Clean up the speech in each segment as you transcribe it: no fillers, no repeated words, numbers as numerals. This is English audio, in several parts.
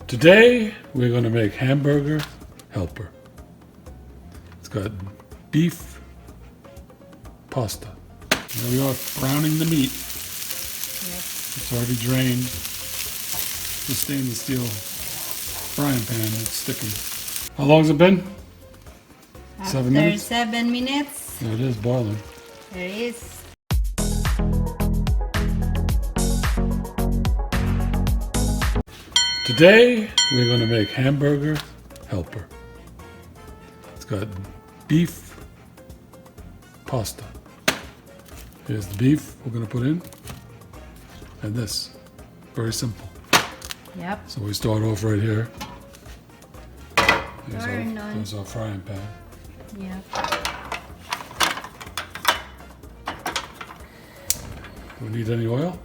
Today we're going to make hamburger helper. It's got beef pasta. There we are, browning the meat. Yep. It's already drained. The stainless steel frying pan, it's sticking. How long's it been? 7 minutes? 7 minutes. There it is, boiling. There it is. Today we're going to make hamburger helper. It's got beef pasta. Here's the beef we're going to put in, and this. Very simple. Yep. So we start off right here. There's our frying pan. Yep. Do we need any oil?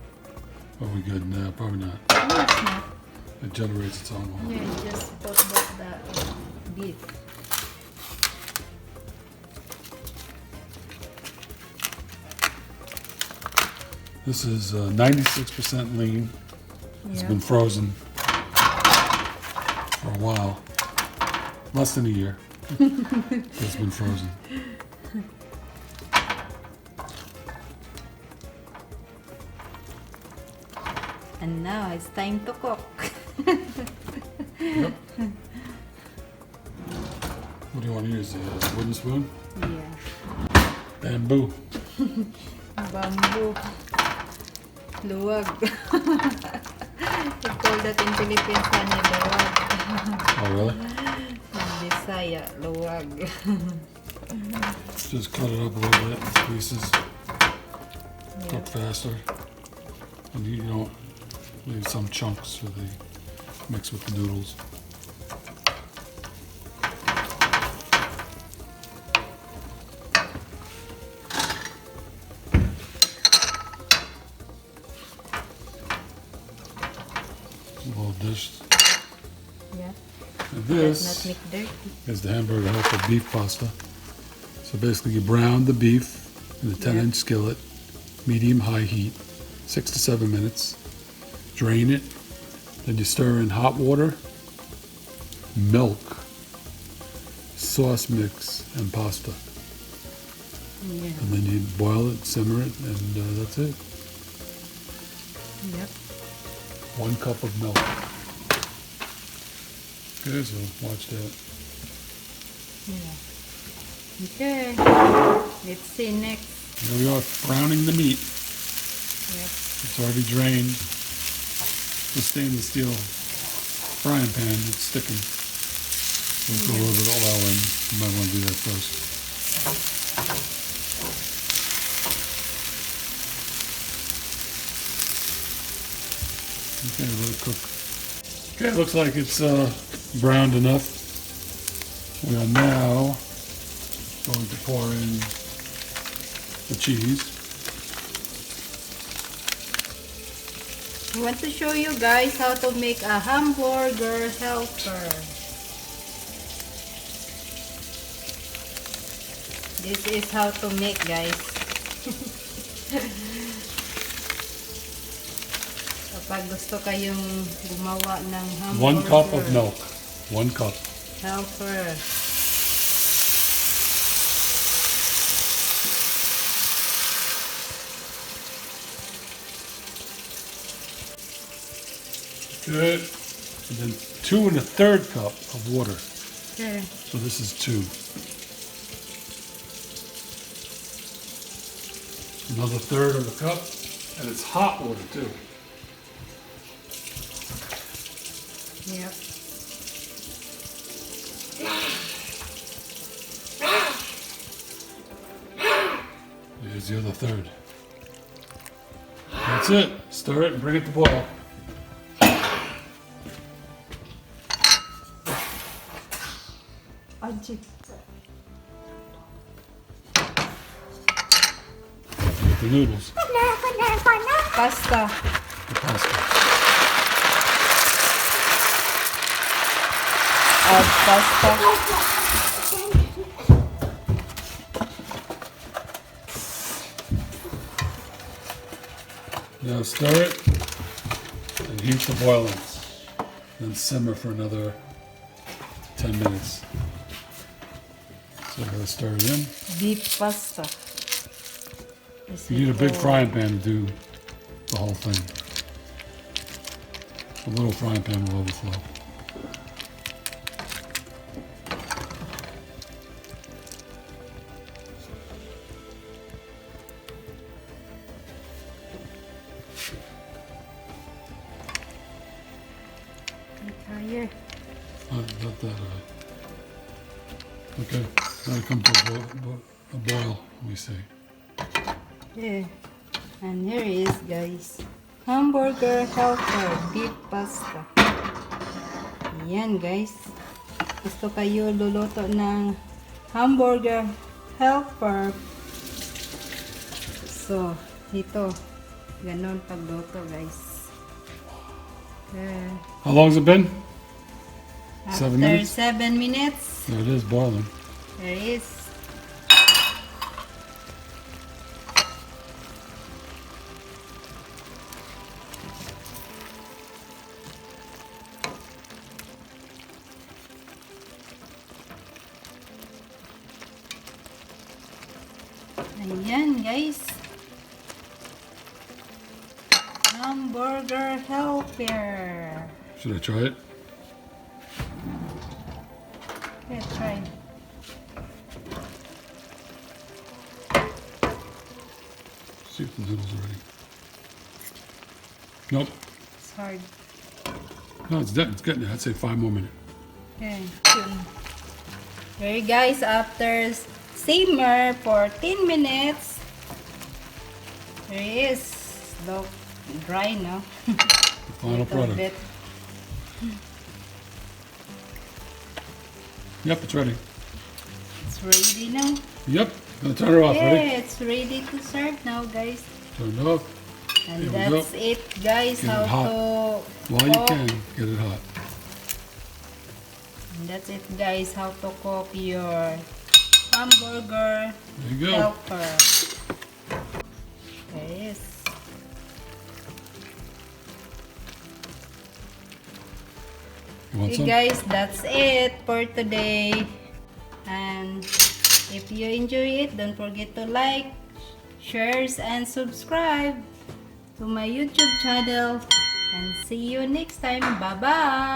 Are we good? No, probably not. No, it's not. It generates its own oil. Yeah, you just put the beef. This is 96% lean. It's Yep. been frozen for a while. Less than a year. It's been frozen. And now it's time to cook. Yep. What do you want to use? A wooden spoon? Yeah. Bamboo. Bamboo. Luwag. We call that in Philippines, honey, luwag. Oh, really? In Bisaya, luwag. Just cut it up a little bit in pieces. Cook faster. And you don't leave some chunks so they mix with the noodles. A little dish. Yeah. And Let's this not make dirty. is the hamburger helper beef pasta. So basically you brown the beef in a 10-inch skillet, medium-high heat, 6 to 7 minutes. Drain it. Then you stir in hot water, milk, sauce mix, and pasta. Yeah. And then you boil it, simmer it, and that's it. Yep. 1 cup of milk. Okay, so watch that. Yeah. Okay. Let's see next. Here we are, browning the meat. Yep. It's already drained. The stainless steel frying pan, it's sticking. So let's put a little bit of oil in. You might want to do that first. Okay, let it cook. Okay, it looks like it's browned enough. We are now going to pour in the cheese. I want to show you guys how to make a hamburger helper. This is how to make, guys. Kapag gusto kayong gumawa ng hamburger 1 cup of milk. 1 cup. helper. Good. And then 2 1/3 cup of water. Okay. So this is 2. Another 1/3 of a cup, and it's hot water too. Yep. Here's the other 1/3. That's it. Stir it and bring it to boil. Aji. Get the noodles. Pasta. The pasta. Add pasta. Now stir it and heat to boiling. then simmer for another 10 minutes. So I'm gonna stir it in. Beef pasta. You need a big frying pan to do the whole thing. A little frying pan will overflow. Higher. Not that high. Okay, now it come to a boil, we say. Yeah. And here is, guys, hamburger helper beef pasta. Yan, guys. Gusto kayo luluto ng hamburger helper. So, ito. Ganon pagluto, guys. How long has it been? After 7 minutes? 7 minutes, There it is, boiling. there is. Ayan, guys. Hamburger helper. Should I try it? Let's try. See if the noodles are ready. Nope. It's hard. No, it's dead. It's getting there. I'd say 5 more minutes. Okay. There, guys, after simmer for 10 minutes, there it is. Look, dry now. The final product. Bit. Yep, it's ready. It's ready now. Yep. Gonna turn her off. Yeah, Ready? it's ready to serve now, guys. Turn it off. And Here we go. that's it, guys. Get it How hot. to While you cook. can, get it hot. And that's it, guys. How to cook your hamburger There you go. helper. There it is. You want Okay, some? guys, that's it for today. And if you enjoy it, don't forget to like, shares, and subscribe to my YouTube channel. And see you next time. Bye-bye!